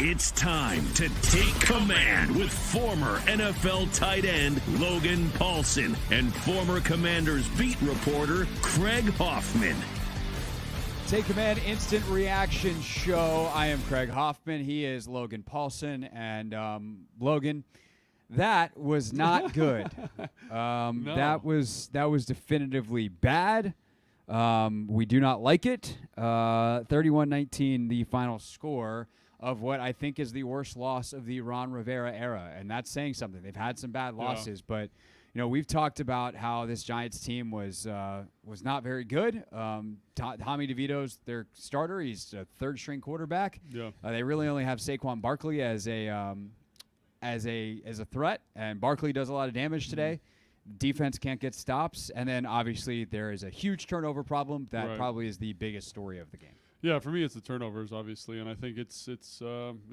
It's time to take command with former NFL tight end Logan Paulsen and former Commanders beat reporter Craig Hoffman. Take Command Instant Reaction Show. I am Craig Hoffman. He is Logan Paulsen. And Logan, that was not good. No. That was definitively bad. We do not like it. 31-19, the final score of what I think is the worst loss of the Rivera era, and that's saying something. They've had some bad losses, but we've talked about how this Giants team was not very good. Tommy DeVito's their starter; he's a third-string quarterback. Yeah. They really only have Saquon Barkley as a threat, and Barkley does a lot of damage today. Defense can't get stops, and then obviously there is a huge turnover problem that probably is the biggest story of the game. Yeah, for me, it's the turnovers, obviously, and I think it's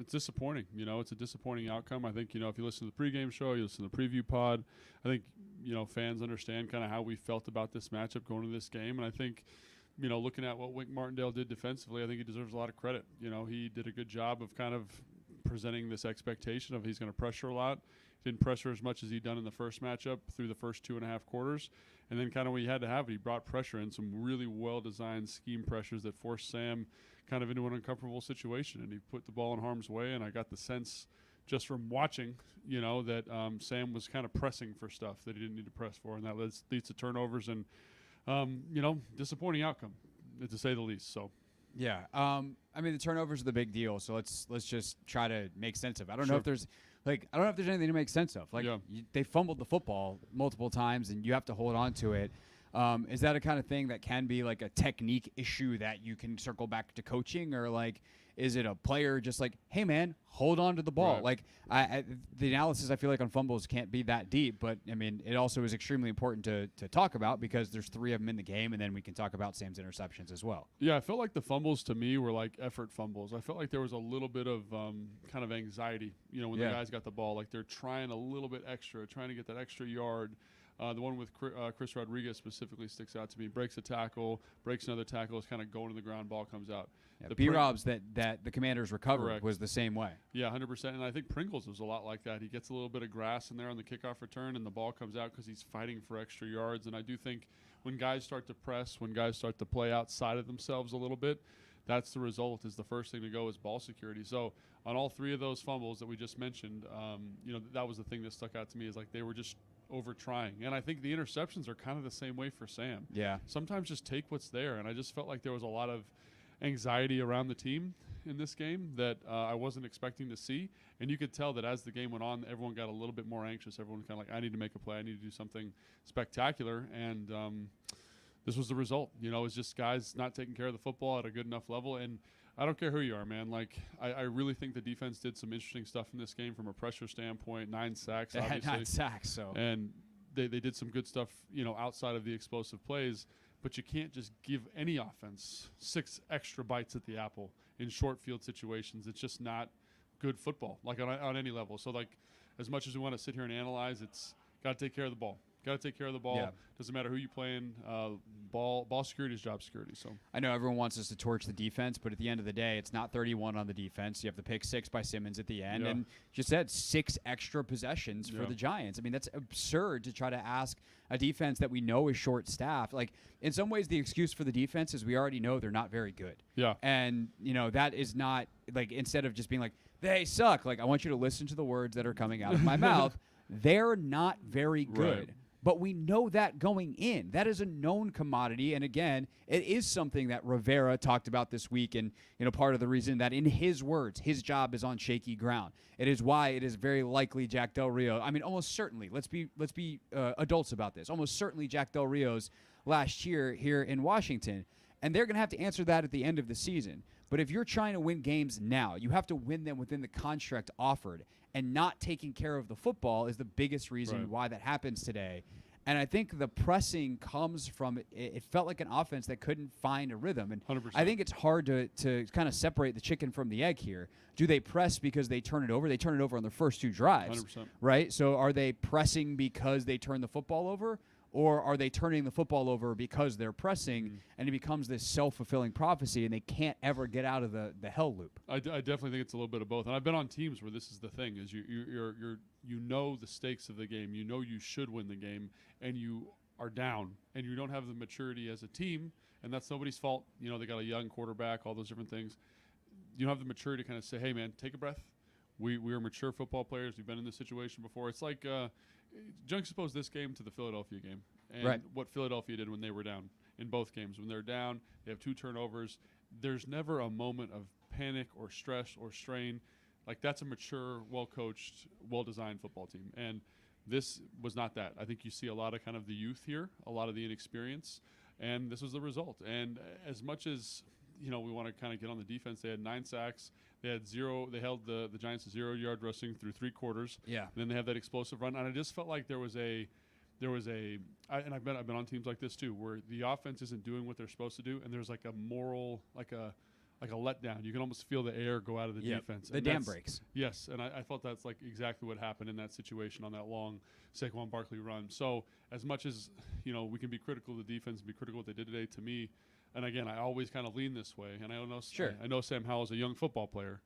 disappointing. It's a disappointing outcome. I think if you listen to the pregame show, you listen to the preview pod, I think fans understand kind of how we felt about this matchup going into this game, and I think looking at what Wink Martindale did defensively, I think he deserves a lot of credit. He did a good job of kind of presenting this expectation of he's going to pressure a lot. Didn't pressure as much as he'd done in the first matchup through the first 2.5 quarters. And then kind of when he had to have it, he brought pressure in, some really well-designed scheme pressures that forced Sam kind of into an uncomfortable situation. And he put the ball in harm's way, and I got the sense just from watching, that Sam was kind of pressing for stuff that he didn't need to press for, and that leads to turnovers and, disappointing outcome, to say the least. So. Yeah, the turnovers are the big deal. So let's just try to make sense of it. I don't know if there's anything to make sense of. They fumbled the football multiple times, and you have to hold on to it. Is that a kind of thing that can be like a technique issue that you can circle back to coaching, or is it a player just hey man, hold on to the ball? Right. The analysis I feel like on fumbles can't be that deep, but it also is extremely important to talk about because there's 3 of them in the game, and then we can talk about Sam's interceptions as well. Yeah, I felt like the fumbles to me were like effort fumbles. I felt like there was a little bit of kind of anxiety, when the guys got the ball, they're trying a little bit extra, trying to get that extra yard. The one with Chris Rodriguez specifically sticks out to me. Breaks a tackle, breaks another tackle, is kind of going to the ground, ball comes out. Yeah, B-Robs that the Commanders recovered was the same way. Yeah, 100%. And I think Pringles was a lot like that. He gets a little bit of grass in there on the kickoff return, and the ball comes out because he's fighting for extra yards. And I do think when guys start to press, when guys start to play outside of themselves a little bit, that's the result. Is the first thing to go is ball security. So on all 3 of those fumbles that we just mentioned, that was the thing that stuck out to me, is they were just over trying. And I think the interceptions are kind of the same way for Sam. Yeah. Sometimes just take what's there. And I just felt like there was a lot of anxiety around the team in this game that I wasn't expecting to see. And you could tell that as the game went on, everyone got a little bit more anxious. Everyone kind of I need to make a play. I need to do something spectacular. And this was the result. It's just guys not taking care of the football at a good enough level. And I don't care who you are, man. I really think the defense did some interesting stuff in this game from a pressure standpoint. 9 sacks, They obviously. had 9 sacks, so. And they did some good stuff, outside of the explosive plays. But you can't just give any offense 6 extra bites at the apple in short field situations. It's just not good football, on any level. So, as much as we want to sit here and analyze, it's got to take care of the ball. Got to take care of the ball. Yeah. Doesn't matter who you playing. Ball security is job security. So I know everyone wants us to torch the defense, but at the end of the day, it's not 31 on the defense. You have the pick 6 by Simmons at the end, and you said 6 extra possessions for the Giants. That's absurd to try to ask a defense that we know is short-staffed. In some ways, the excuse for the defense is we already know they're not very good. Yeah. And that is not instead of just being they suck. I want you to listen to the words that are coming out of my mouth. They're not very good. Right. But we know that going in. That is a known commodity. And again, it is something that Rivera talked about this week. And, part of the reason that, in his words, his job is on shaky ground. It is why it is very likely Jack Del Rio. Almost certainly. Let's be adults about this. Almost certainly Jack Del Rio's last year here in Washington. And they're going to have to answer that at the end of the season. But if you're trying to win games now, you have to win them within the construct offered. And not taking care of the football is the biggest reason why that happens today. And I think the pressing comes from it felt like an offense that couldn't find a rhythm. And 100%. I think it's hard to kind of separate the chicken from the egg here. Do they press because they turn it over? They turn it over on their first 2 drives, 100%. right? So are they pressing because they turn the football over? or are they turning the football over because they're pressing, and it becomes this self-fulfilling prophecy, and they can't ever get out of the hell loop? I definitely think it's a little bit of both, and I've been on teams where this is the thing: is you know the stakes of the game, you know you should win the game, and you are down, and you don't have the maturity as a team, and that's nobody's fault. You know, they got a young quarterback, all those different things. You don't have the maturity to kind of say, "Hey, man, take a breath. We are mature football players. We've been in this situation before." It's like juxtapose this game to the Philadelphia game and what Philadelphia did when they were down in both games. When they're down, they have 2 turnovers. There's never a moment of panic or stress or strain. Like, that's a mature, well-coached, well-designed football team. And this was not that. I think you see a lot of kind of the youth here, a lot of the inexperience, and this was the result. And as much as, you know, we want to kind of get on the defense, they had 9 sacks. They had 0. They held the Giants to 0-yard rushing through 3 quarters. Yeah. And then they have that explosive run, and I just felt like there was a, and I've been on teams like this too, where the offense isn't doing what they're supposed to do, and there's like a moral, like a letdown. You can almost feel the air go out of the defense. The dam breaks. Yes, and I felt that's like exactly what happened in that situation on that long Saquon Barkley run. So as much as, you know, we can be critical of the defense and be critical of what they did today, to me, and again, I always kind of lean this way, and I know Sam Howell is a young football player,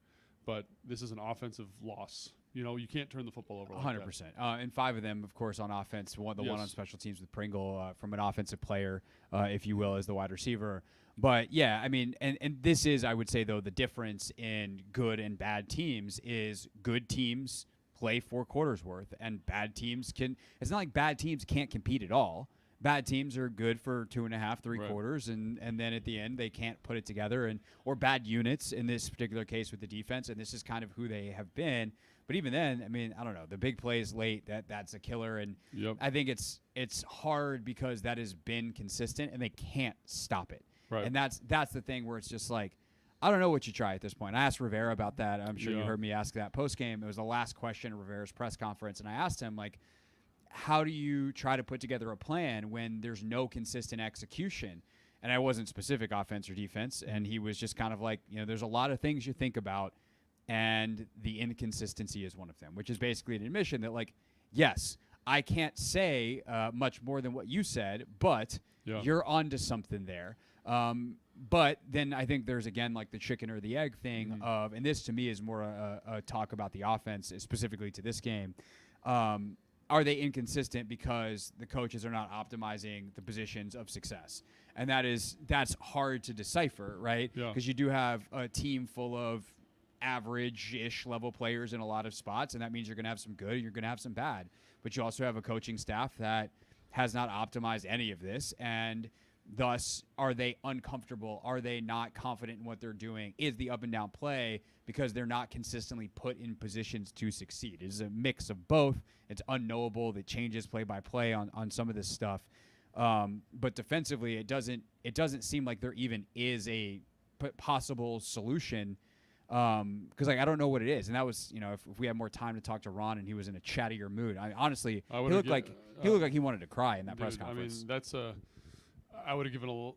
but this is an offensive loss. You know, you can't turn the football over like 100%. And 5 of them, of course, on offense. One on special teams with Pringle from an offensive player, if you will, as the wide receiver. But, yeah, I mean, and this is, I would say, though, the difference in good and bad teams is good teams play 4 quarters worth, and bad teams can – it's not like bad teams can't compete at all. Bad teams are good for 2.5, 3 quarters, and then at the end they can't put it together. Or bad units in this particular case with the defense, and this is kind of who they have been. But even then, I mean, I don't know. The big plays late, that's a killer, and I think it's hard because that has been consistent, and they can't stop it. Right. And that's the thing where it's just like, I don't know what you try at this point. I asked Rivera about that. I'm sure you heard me ask that post game. It was the last question at Rivera's press conference, and I asked him, like, how do you try to put together a plan when there's no consistent execution? And I wasn't specific offense or defense, and he was just kind of like, you know, there's a lot of things you think about, and the inconsistency is one of them, which is basically an admission that, like, yes, I can't say much more than what you said, but you're onto something there. But then I think there's, again, like the chicken or the egg thing of, and this to me is more a talk about the offense, specifically to this game. Are they inconsistent because the coaches are not optimizing the positions of success? And that's hard to decipher, right? Because you do have a team full of average-ish level players in a lot of spots, and that means you're going to have some good and you're going to have some bad. But you also have a coaching staff that has not optimized any of this, and thus, are they uncomfortable? Are they not confident in what they're doing? Is the up and down play because they're not consistently put in positions to succeed? It is a mix of both. It's unknowable. It changes play by play on some of this stuff. But defensively, it doesn't seem like there even is a possible solution. Because like I don't know what it is, and that was, you know, if we had more time to talk to Ron and he was in a chattier mood, honestly, he looked like he wanted to cry in that press conference. I mean, I would have given a little.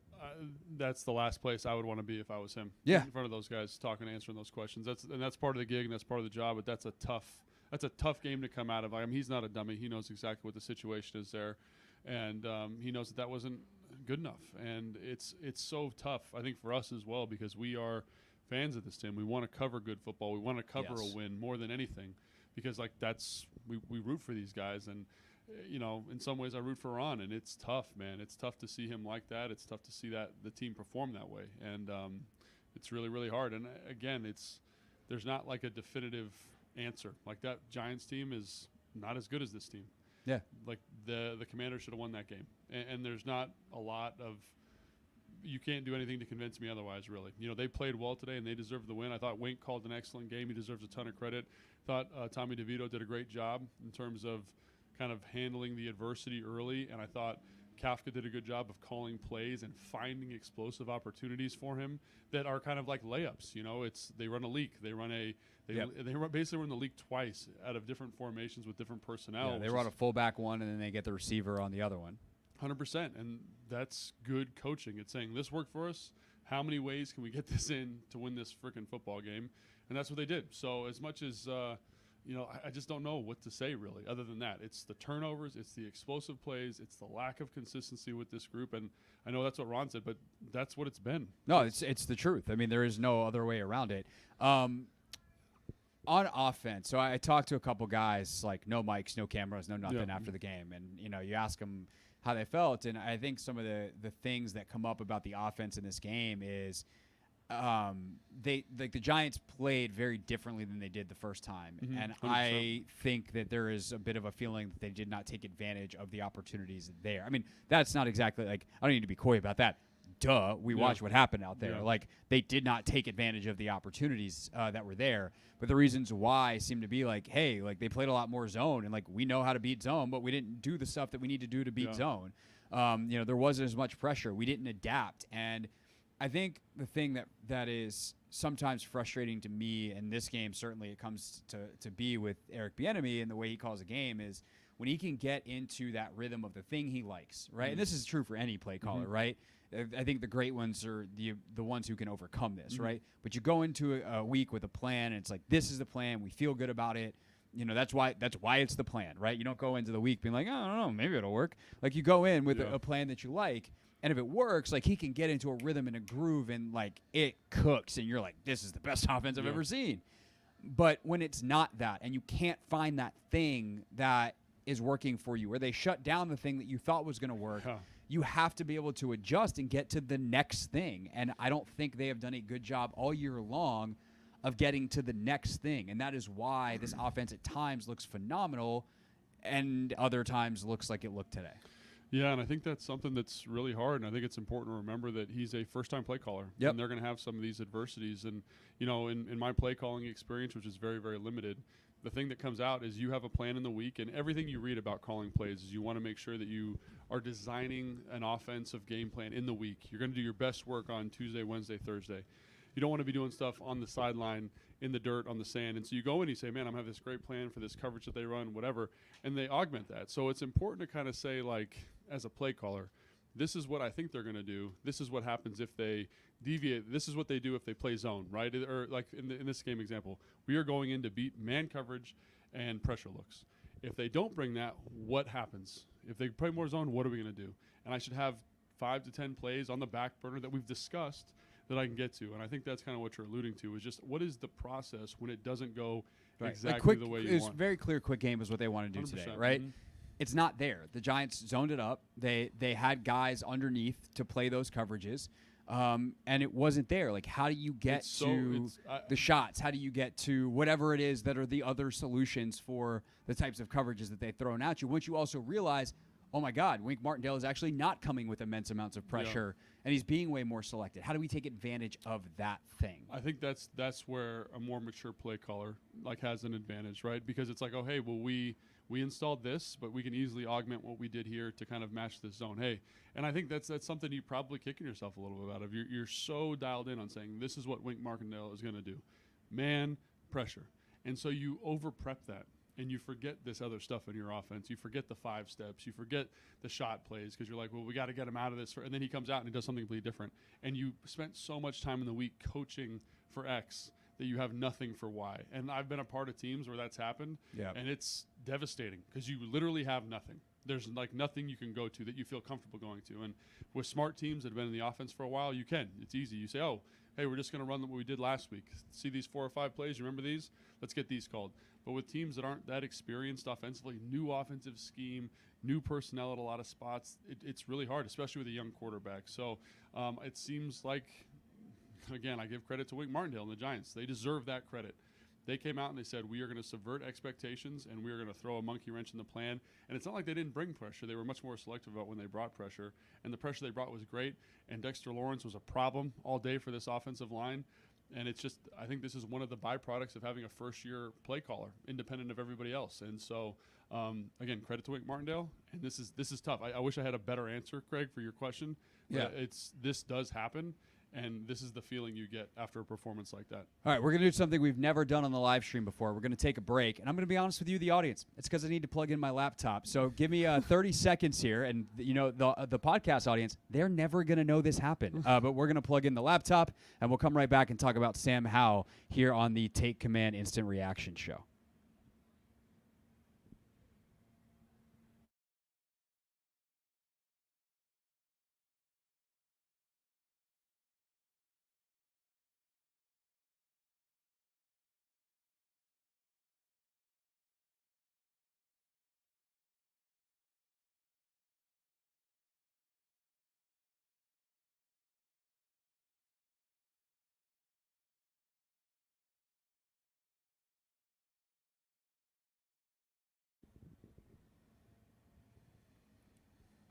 That's the last place I would want to be if I was him. Yeah, in front of those guys, talking, answering those questions. That's part of the gig and that's part of the job. But that's a tough game to come out of. I mean, he's not a dummy. He knows exactly what the situation is there, and he knows that wasn't good enough. And it's so tough, I think, for us as well, because we are fans of this team. We want to cover good football. We want to cover a win more than anything, because like we root for these guys. And you know, in some ways I root for Ron, and it's tough, man. It's tough to see him like that. It's tough to see that the team perform that way, and it's really, really hard. And again, there's not like a definitive answer. Like that Giants team is not as good as this team. Yeah, like the Commanders should have won that game, and there's not a lot of. You can't do anything to convince me otherwise, really. You know, they played well today, and they deserved the win. I thought Wink called an excellent game. He deserves a ton of credit. Thought Tommy DeVito did a great job in terms of kind of handling the adversity early, and I thought Kafka did a good job of calling plays and finding explosive opportunities for him that are kind of like layups. You know, they run a leak. They basically run the leak twice out of different formations with different personnel. Yeah, they run a fullback one, and then they get the receiver on the other one. 100%, and that's good coaching. It's saying, this worked for us. How many ways can we get this in to win this freaking football game? And that's what they did. So as much as I just don't know what to say really other than that. It's the turnovers, it's the explosive plays, it's the lack of consistency with this group. And I know that's what Ron said, but that's what it's been. No, it's the truth. I mean, there is no other way around it. On offense, so I talked to a couple guys, like no mics, no cameras, no nothing after the game. And, you ask them how they felt. And I think some of the things that come up about the offense in this game is the Giants played very differently than they did the first time. And 100%. I think that there is a bit of a feeling that they did not take advantage of the opportunities there. I mean, that's not exactly like, I don't need to be coy about that. Duh, we watched what happened out there. Like, they did not take advantage of the opportunities that were there. But the reasons why seem to be like, hey, like they played a lot more zone, and like we know how to beat zone, but we didn't do the stuff that we need to do to beat zone. There wasn't as much pressure. We didn't adapt. And I think the thing that is sometimes frustrating to me in this game, certainly it comes to be with Eric Bieniemy and the way he calls a game, is when he can get into that rhythm of the thing he likes, right? And this is true for any play caller, right? I think the great ones are the ones who can overcome this, right? But you go into a week with a plan, and it's like, this is the plan. We feel good about it. That's why it's the plan, right? You don't go into the week being like, oh, I don't know, maybe it'll work. Like, you go in with a plan that you like, and if it works, like, he can get into a rhythm and a groove, and like it cooks, and you're like, this is the best offense I've ever seen. But when it's not that, and you can't find that thing that is working for you, or they shut down the thing that you thought was going to work, you have to be able to adjust and get to the next thing. And I don't think they have done a good job all year long of getting to the next thing. And that is why this offense at times looks phenomenal and other times looks like it looked today. Yeah, and I think that's something that's really hard, and I think it's important to remember that he's a first-time play caller, and they're going to have some of these adversities. And, in my play calling experience, which is very, very limited, the thing that comes out is you have a plan in the week, and everything you read about calling plays is you want to make sure that you are designing an offensive game plan in the week. You're going to do your best work on Tuesday, Wednesday, Thursday. You don't want to be doing stuff on the sideline, in the dirt, on the sand. And so you go in and you say, man, I'm having this great plan for this coverage that they run, whatever, and they augment that. So it's important to kind of say, like, as a play caller, this is what I think they're going to do. This is what happens if they deviate. This is what they do if they play zone, right? Or like in this game example, we are going in to beat man coverage and pressure looks. If they don't bring that, what happens? If they play more zone, what are we going to do? And I should have 5 to 10 plays on the back burner that we've discussed that I can get to. And I think that's kind of what you're alluding to, is just what is the process when it doesn't go exactly the way you want. It's very clear quick game is what they want to do today, right? It's not there. The Giants zoned it up. They had guys underneath to play those coverages, and it wasn't there. Like, how do you get to the shots? How do you get to whatever it is that are the other solutions for the types of coverages that they've thrown at you? Once you also realize, oh my God, Wink Martindale is actually not coming with immense amounts of pressure, and he's being way more selected. How do we take advantage of that thing? I think that's where a more mature play caller has an advantage, right? Because it's like, oh, hey, well, we installed this, but we can easily augment what we did here to kind of match this zone. Hey, and I think that's something you're probably kicking yourself a little bit out of. You're so dialed in on saying this is what Wink Martindale is going to do, man pressure, and so you over prep that. And you forget this other stuff in your offense. You forget the 5 steps. You forget the shot plays because you're like, well, we got to get him out of this. And then he comes out and he does something completely different. And you spent so much time in the week coaching for X that you have nothing for Y. And I've been a part of teams where that's happened. And it's devastating because you literally have nothing. There's nothing you can go to that you feel comfortable going to. And with smart teams that have been in the offense for a while, you can. It's easy. You say, oh, hey, we're just going to run what we did last week. See these 4 or 5 plays? You remember these? Let's get these called. But with teams that aren't that experienced offensively, new offensive scheme, new personnel at a lot of spots, it's really hard, especially with a young quarterback. So it seems like, again, I give credit to Wink Martindale and the Giants. They deserve that credit. They came out and they said, we are going to subvert expectations and we are going to throw a monkey wrench in the plan. And it's not like they didn't bring pressure. They were much more selective about when they brought pressure. And the pressure they brought was great. And Dexter Lawrence was a problem all day for this offensive line. And it's just, I think this is one of the byproducts of having a first-year play caller, independent of everybody else. And so, again, credit to Wink Martindale. And this is tough. I wish I had a better answer, Craig, for your question. Yeah. This does happen. And this is the feeling you get after a performance like that. All right, we're going to do something we've never done on the live stream before. We're going to take a break. And I'm going to be honest with you, the audience. It's because I need to plug in my laptop. So give me 30 seconds here. And, the podcast audience, they're never going to know this happened. But we're going to plug in the laptop, and we'll come right back and talk about Sam Howell here on the Take Command Instant Reaction Show.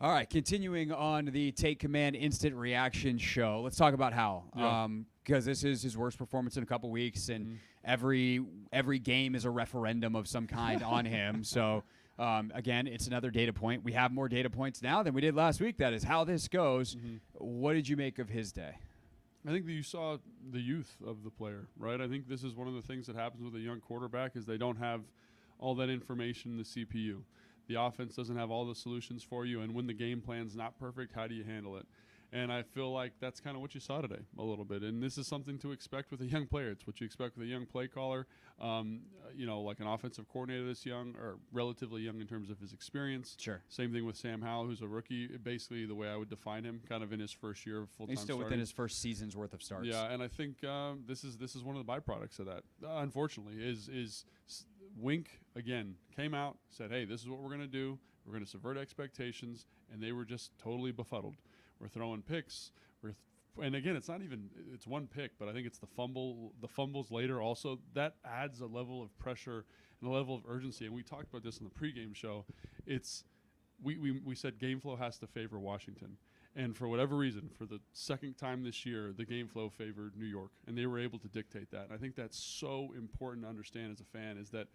All right, continuing on the Take Command Instant Reaction show. Let's talk about Howell, because this is his worst performance in a couple weeks, and every game is a referendum of some kind on him. So again, it's another data point. We have more data points now than we did last week. That is how this goes. What did you make of his day? I think that you saw the youth of the player, right? I think this is one of the things that happens with a young quarterback is they don't have all that information in the CPU. The offense doesn't have all the solutions for you, and when the game plan's not perfect, how do you handle it? And I feel like that's kind of what you saw today a little bit. And this is something to expect with a young player. It's what you expect with a young play caller, like an offensive coordinator this young or relatively young in terms of his experience. Sure. Same thing with Sam Howell, who's a rookie. Basically, the way I would define him, kind of in his first year of full-time He's still starting. within his first season's worth of starts. Yeah, and I think this is one of the byproducts of that. Unfortunately, is Wink again came out, said, "Hey, this is what we're going to do. We're going to subvert expectations," and they were just totally befuddled. We're throwing picks. And again, it's not even it's one pick, but I think it's the fumbles later. Also, that adds a level of pressure and a level of urgency. And we talked about this in the pregame show. We said game flow has to favor Washington. And for whatever reason, for the second time this year, the game flow favored New York, and they were able to dictate that. And I think that's so important to understand as a fan is that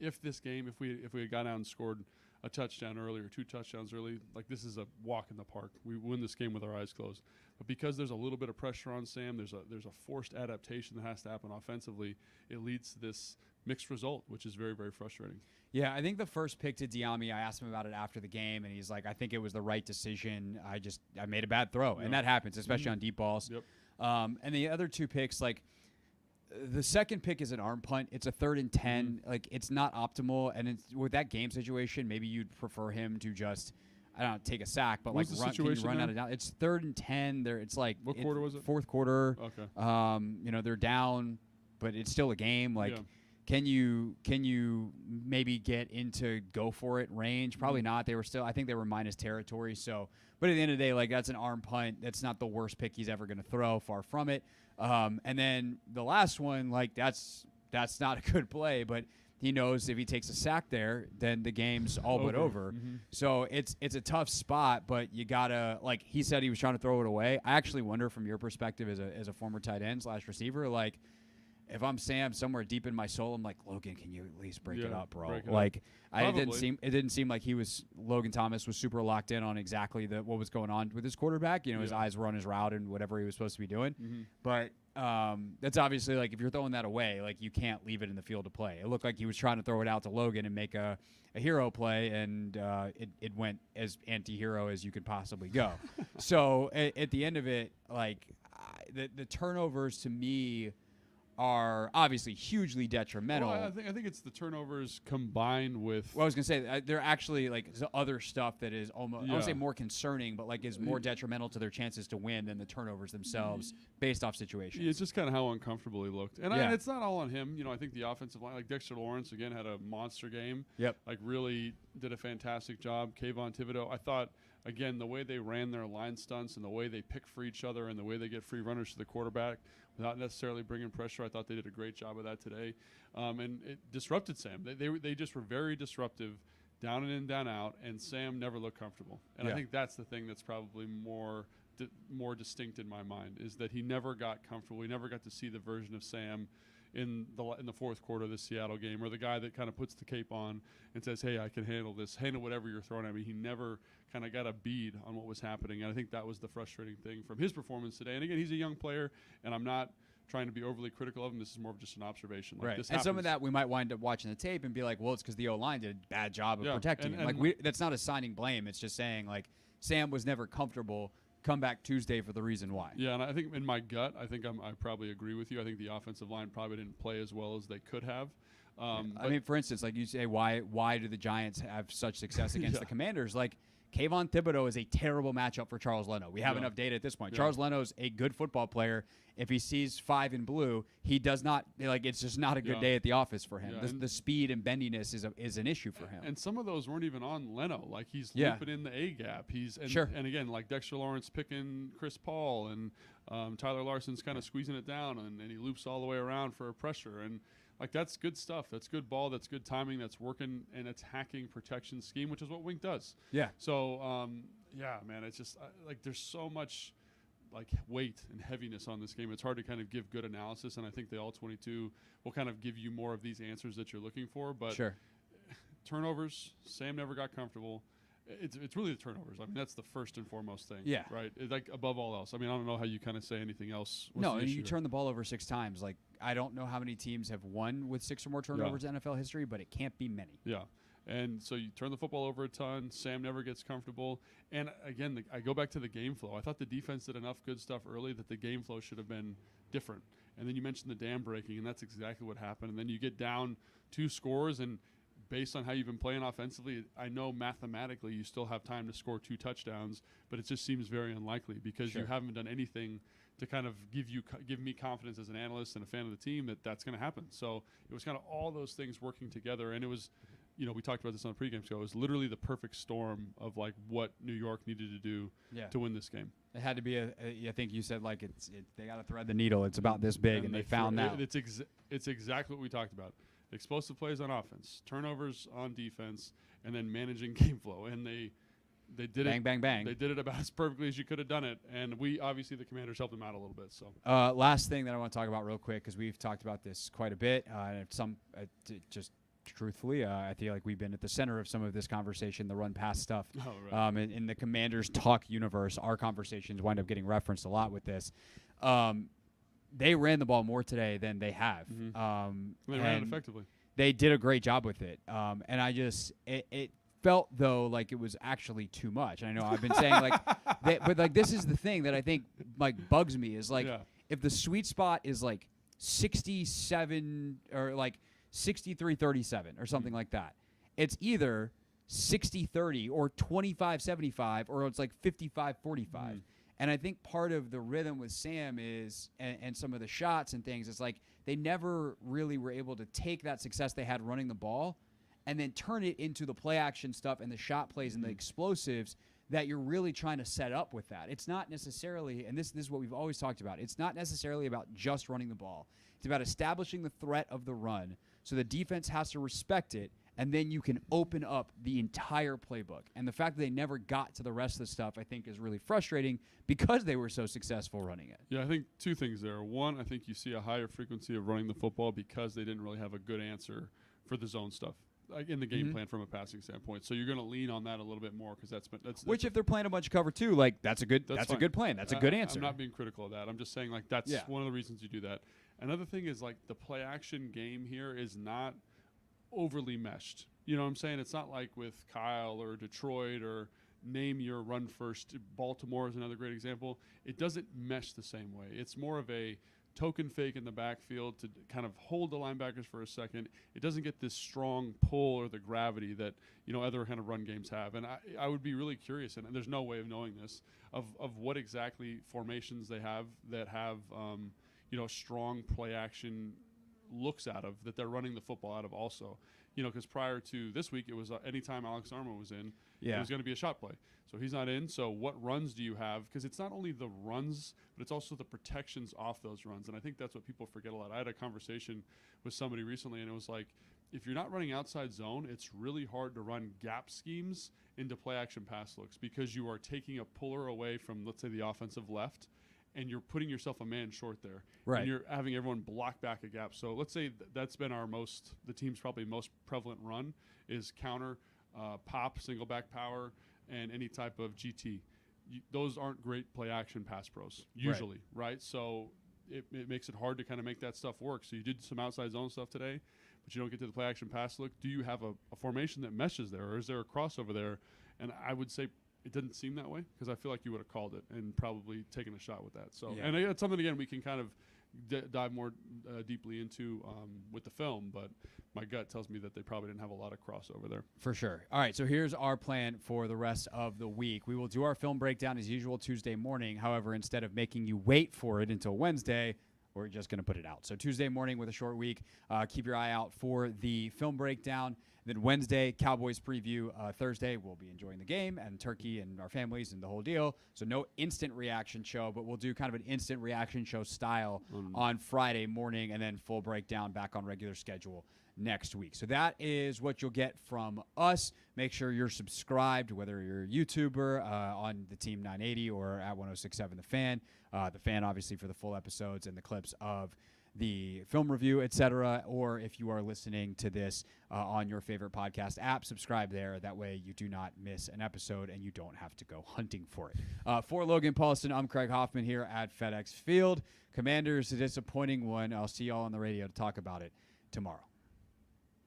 if this game, if we had gone out and scored a touchdown early or 2 touchdowns early, like this is a walk in the park. We win this game with our eyes closed. But because there's a little bit of pressure on Sam, there's a forced adaptation that has to happen offensively. It leads to this mixed result, which is very, very frustrating. Yeah, I think the first pick to Diami, I asked him about it after the game, and he's like, I think it was the right decision. I made a bad throw, and that happens, especially on deep balls. Yep. And the other 2 picks, like the second pick is an arm punt. It's a 3rd and 10. Like it's not optimal, and with that game situation, maybe you'd prefer him to just, I don't know, take a sack, but What's like can you run out of down. It's 3rd and 10. There, it's like what quarter was it? 4th quarter. Okay. They're down, but it's still a game. Like. Yeah. Can you maybe get into go for it range? Probably not. I think they were minus territory. So, but at the end of the day, like that's an arm punt. That's not the worst pick he's ever going to throw. Far from it. And then the last one, like that's not a good play. But he knows if he takes a sack there, then the game's all but over. So it's a tough spot. But you gotta, like he said, he was trying to throw it away. I actually wonder from your perspective as a former tight end / receiver, like. If I'm Sam, somewhere deep in my soul, I'm like, Logan, can you at least break it up, bro? It didn't seem like Logan Thomas was super locked in on exactly what was going on with his quarterback. His eyes were on his route and whatever he was supposed to be doing. But that's obviously like if you're throwing that away, like you can't leave it in the field to play. It looked like he was trying to throw it out to Logan and make a hero play, and it went as anti-hero as you could possibly go. So at the end of it, like the turnovers to me are obviously hugely detrimental. Well, I think it's the turnovers combined with. Well, I was gonna say they're actually like other stuff that is almost I don't say more concerning, but like is more detrimental to their chances to win than the turnovers themselves, based off situations. Yeah, it's just kind of how uncomfortable he looked, and it's not all on him. I think the offensive line, like Dexter Lawrence, again had a monster game. Yep, like really did a fantastic job. Kayvon Thibodeau, I thought. Again, the way they ran their line stunts and the way they pick for each other and the way they get free runners to the quarterback without necessarily bringing pressure, I thought they did a great job of that today. And it disrupted Sam. They just were very disruptive, down and in, down out, and Sam never looked comfortable. And I think that's the thing that's probably more distinct in my mind is that he never got comfortable. He never got to see the version of Sam in the 4th quarter of the Seattle game, or the guy that kind of puts the cape on and says, hey, I can handle this, handle whatever you're throwing at me. He never kind of got a bead on what was happening, and I think that was the frustrating thing from his performance today. And again, he's a young player, and I'm not trying to be overly critical of him. This is more of just an observation. Like, right. This and happens. some of that we might wind up watching the tape and be like, well, it's because the O-line did a bad job of protecting him. Like that's not assigning blame. It's just saying like Sam was never comfortable. Come back Tuesday for the reason why. Yeah, and I think in my gut, I probably agree with you. I think the offensive line probably didn't play as well as they could have. I mean, for instance, like you say, why do the Giants have such success against the Commanders? Like Kayvon Thibodeau is a terrible matchup for Charles Leno. We have enough data at this point. Charles Leno's a good football player. If he sees 5 in blue, he does not like. It's just not a good day at the office for him. The speed and bendiness is an issue for him. And some of those weren't even on Leno. Like he's looping in the A gap. And again, like Dexter Lawrence picking Chris Paul and Tyler Larson's kind of squeezing it down, and he loops all the way around for a pressure. And like that's good stuff. That's good ball. That's good timing. That's working an attacking protection scheme, which is what Wink does. Yeah. So Yeah, man, it's just like there's so much like weight and heaviness on this game. It's hard to kind of give good analysis, and I think the All-22 will kind of give you more of these answers that you're looking for. But Sure. turnovers, Sam never got comfortable. It's really the turnovers. I mean, that's the first and foremost thing. Yeah. Right? Like above all else. I mean, I don't know how you kind of say anything else. What's No, the and issue you there? turn the ball over 6 times. Like, I don't know how many teams have won with 6 or more turnovers in NFL history, but it can't be many. Yeah. And so you turn the football over a ton. Sam never gets comfortable. And again, I go back to the game flow. I thought the defense did enough good stuff early that the game flow should have been different. And then you mentioned the dam breaking, and that's exactly what happened. And then you get down 2 scores, and based on how you've been playing offensively, I know mathematically you still have time to score 2 touchdowns, but it just seems very unlikely because you haven't done anything to kind of give me confidence as an analyst and a fan of the team that that's going to happen. So it was kind of all those things working together, and it was, you know, we talked about this on the pregame show. It was literally the perfect storm of like what New York needed to do to win this game. It had to be I think you said like they got to thread the needle. It's about this big, and they found that. It's exactly what we talked about. Explosive plays on offense, turnovers on defense, and then managing game flow. And they did bang, it. bang, bang. They did it about as perfectly as you could have done it. And we obviously the Commanders helped them out a little bit. So last thing that I want to talk about real quick, because we've talked about this quite a bit. Just truthfully, I feel like we've been at the center of some of this conversation, the run pass stuff. Oh, right. In the Commanders talk universe, our conversations wind up getting referenced a lot with this. They ran the ball more today than they have. They ran it effectively. They did a great job with it. And it felt, though, like it was actually too much. I know I've been saying, like, but, like, this is the thing that I think, like, bugs me is, like, if the sweet spot is, like, 67 or, like, 63-37 or something like that, it's either 60-30 or 25-75 or it's, like, 55-45. And I think part of the rhythm with Sam is, and some of the shots and things, it's like they never really were able to take that success they had running the ball and then turn it into the play action stuff and the shot plays and the explosives that you're really trying to set up with that. It's not necessarily, and this is what we've always talked about, it's not necessarily about just running the ball. It's about establishing the threat of the run so the defense has to respect it, and then you can open up the entire playbook. And the fact that they never got to the rest of the stuff, I think, is really frustrating because they were so successful running it. Yeah, I think 2 things there. One, I think you see a higher frequency of running the football because they didn't really have a good answer for the zone stuff, like in the game plan from a passing standpoint. So you're going to lean on that a little bit more because that's which if they're playing a bunch of cover 2, like that's a good plan. That's a good answer. I'm not being critical of that. I'm just saying like that's one of the reasons you do that. Another thing is like the play action game here is not overly meshed. You know what I'm saying? It's not like with Kyle or Detroit or name your run first. Baltimore is another great example. It doesn't mesh the same way. It's more of a token fake in the backfield to kind of hold the linebackers for a second. It doesn't get this strong pull or the gravity that, you know, other kind of run games have. And I would be really curious, and there's no way of knowing this, of what exactly formations they have that have, you know, strong play action looks out of, that they're running the football out of also. You know, because prior to this week, it was anytime Alex Armour was in, it was going to be a shot play. So he's not in. So what runs do you have? Because it's not only the runs, but it's also the protections off those runs. And I think that's what people forget a lot. I had a conversation with somebody recently, and it was like, if you're not running outside zone, it's really hard to run gap schemes into play action pass looks because you are taking a puller away from, let's say, the offensive left, and you're putting yourself a man short there. Right. And you're having everyone block back a gap. So let's say that's been the team's probably most prevalent run is counter, pop, single back power, and any type of GT. Those aren't great play action pass pros usually, right? So it makes it hard to kind of make that stuff work. So you did some outside zone stuff today, but you don't get to the play action pass look. Do you have a formation that meshes there, or is there a crossover there? And I would say it didn't seem that way because I feel like you would have called it and probably taken a shot with that. So, and it's something, again, we can kind of dive more deeply into with the film, but my gut tells me that they probably didn't have a lot of crossover there. For sure. All right, so here's our plan for the rest of the week. We will do our film breakdown as usual Tuesday morning. However, instead of making you wait for it until Wednesday, we're just going to put it out. So Tuesday morning with a short week, keep your eye out for the film breakdown. Then Wednesday, Cowboys preview. Thursday, we'll be enjoying the game and turkey and our families and the whole deal. So no instant reaction show, but we'll do kind of an instant reaction show style on Friday morning and then full breakdown back on regular schedule next week. So that is what you'll get from us. Make sure you're subscribed, whether you're a YouTuber on the Team 980 or at 106.7 The Fan. The Fan, obviously, for the full episodes and the clips of the film review, etc. Or if you are listening to this on your favorite podcast app, subscribe there. That way you do not miss an episode and you don't have to go hunting for it. For Logan Paulson, I'm Craig Hoffman here at FedEx Field. Commanders, a disappointing one. I'll see y'all on the radio to talk about it tomorrow.